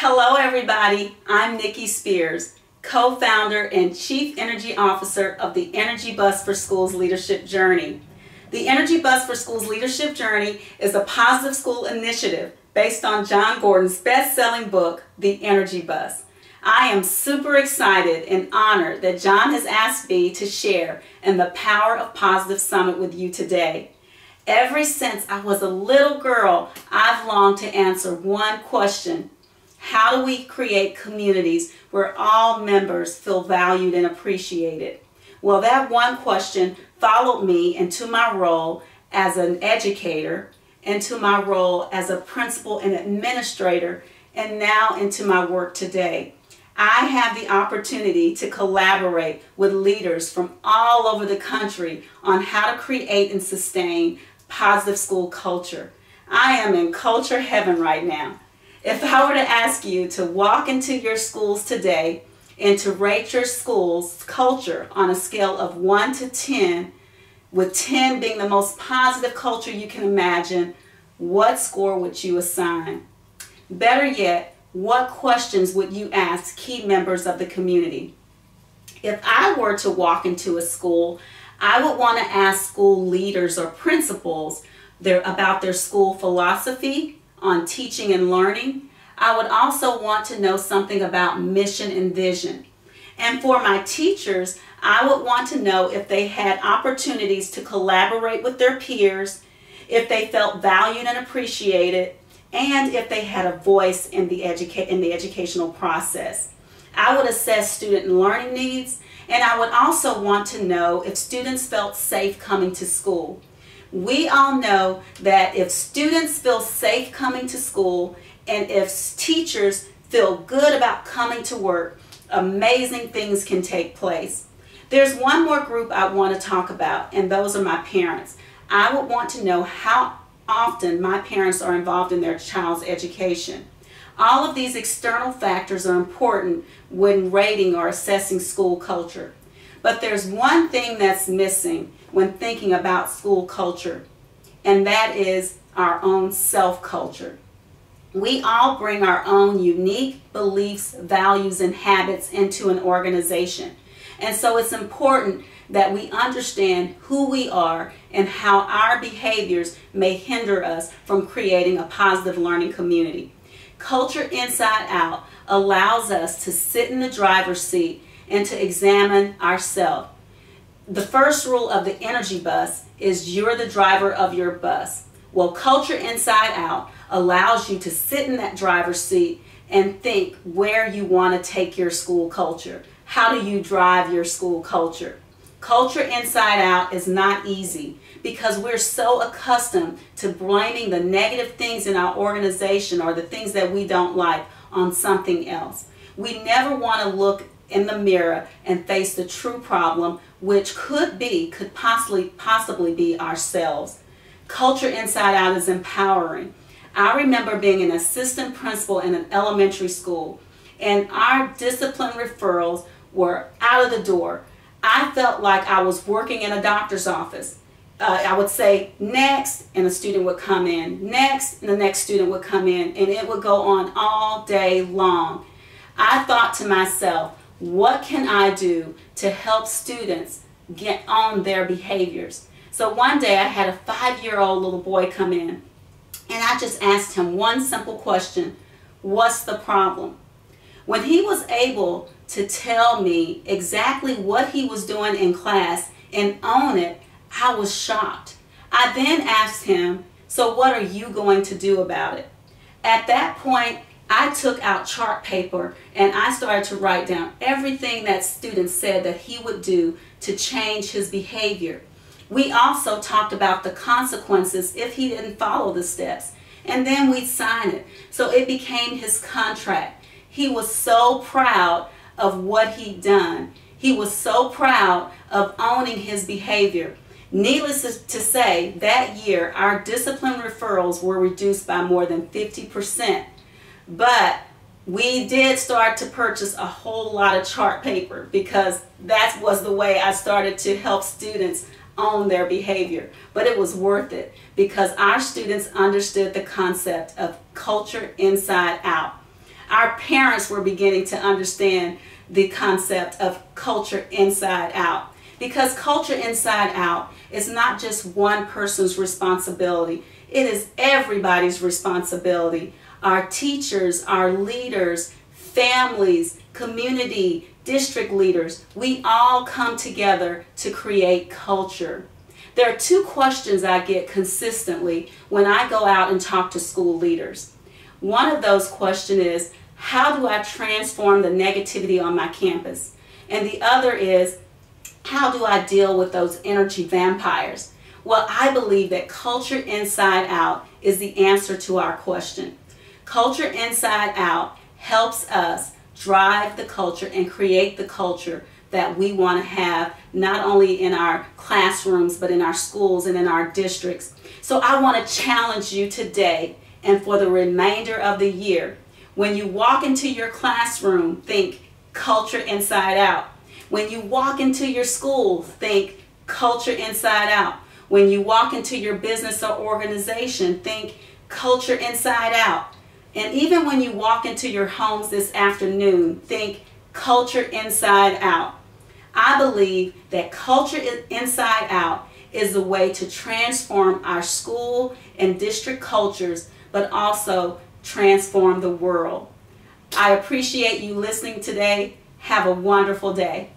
Hello everybody, I'm Niki Spears, co-founder and Chief Energy Officer of the Energy Bus for Schools Leadership Journey. The Energy Bus for Schools Leadership Journey is a positive school initiative based on John Gordon's best-selling book, The Energy Bus. I am super excited and honored that John has asked me to share in the Power of Positive Summit with you today. Ever since I was a little girl, I've longed to answer one question. How do we create communities where all members feel valued and appreciated? Well, that one question followed me into my role as an educator, into my role as a principal and administrator, and now into my work today. I have the opportunity to collaborate with leaders from all over the country on how to create and sustain positive school culture. I am in culture heaven right now. If I were to ask you to walk into your schools today and to rate your school's culture on a scale of 1 to 10, with 10 being the most positive culture you can imagine, what score would you assign? Better yet, what questions would you ask key members of the community? If I were to walk into a school, I would want to ask school leaders or principals about their school philosophy on teaching and learning. I would also want to know something about mission and vision. And for my teachers, I would want to know if they had opportunities to collaborate with their peers, if they felt valued and appreciated, and if they had a voice in the educational process. I would assess student and learning needs, and I would also want to know if students felt safe coming to school. We all know that if students feel safe coming to school and if teachers feel good about coming to work, amazing things can take place. There's one more group I want to talk about, and those are my parents. I would want to know how often my parents are involved in their child's education. All of these external factors are important when rating or assessing school culture. But there's one thing that's missing when thinking about school culture, and that is our own self-culture. We all bring our own unique beliefs, values, and habits into an organization. And so it's important that we understand who we are and how our behaviors may hinder us from creating a positive learning community. Culture inside out allows us to sit in the driver's seat and to examine ourselves. The first rule of the energy bus is you're the driver of your bus. Well, culture inside out allows you to sit in that driver's seat and think where you want to take your school culture. How do you drive your school culture? Culture inside out is not easy because we're so accustomed to blaming the negative things in our organization or the things that we don't like on something else. We never want to look in the mirror and face the true problem, which could possibly be ourselves. Culture inside out is empowering. I remember being an assistant principal in an elementary school, and our discipline referrals were out of the door. I felt like I was working in a doctor's office. I would say next, and a student would come in, next, and the next student would come in, and it would go on all day long. I thought to myself, what can I do to help students get on their behaviors? So one day I had a 5-year-old little boy come in, and I just asked him one simple question: what's the problem? When he was able to tell me exactly what he was doing in class and own it, I was shocked. I then asked him, so what are you going to do about it? At that point, I took out chart paper and I started to write down everything that student said that he would do to change his behavior. We also talked about the consequences if he didn't follow the steps, and then we'd sign it. So it became his contract. He was so proud of what he'd done. He was so proud of owning his behavior. Needless to say, that year our discipline referrals were reduced by more than 50%. But we did start to purchase a whole lot of chart paper because that was the way I started to help students own their behavior. But it was worth it because our students understood the concept of culture inside out. Our parents were beginning to understand the concept of culture inside out. Because culture inside out is not just one person's responsibility. It is everybody's responsibility. Our teachers, our leaders, families, community, district leaders, we all come together to create culture. There are two questions I get consistently when I go out and talk to school leaders. One of those questions is, how do I transform the negativity on my campus? And the other is, how do I deal with those energy vampires? Well, I believe that culture inside out is the answer to our question. Culture inside out helps us drive the culture and create the culture that we want to have, not only in our classrooms, but in our schools and in our districts. So I want to challenge you today and for the remainder of the year. When you walk into your classroom, think culture inside out. When you walk into your school, think culture inside out. When you walk into your business or organization, think culture inside out. And even when you walk into your homes this afternoon, think culture inside out. I believe that culture inside out is a way to transform our school and district cultures, but also transform the world. I appreciate you listening today. Have a wonderful day.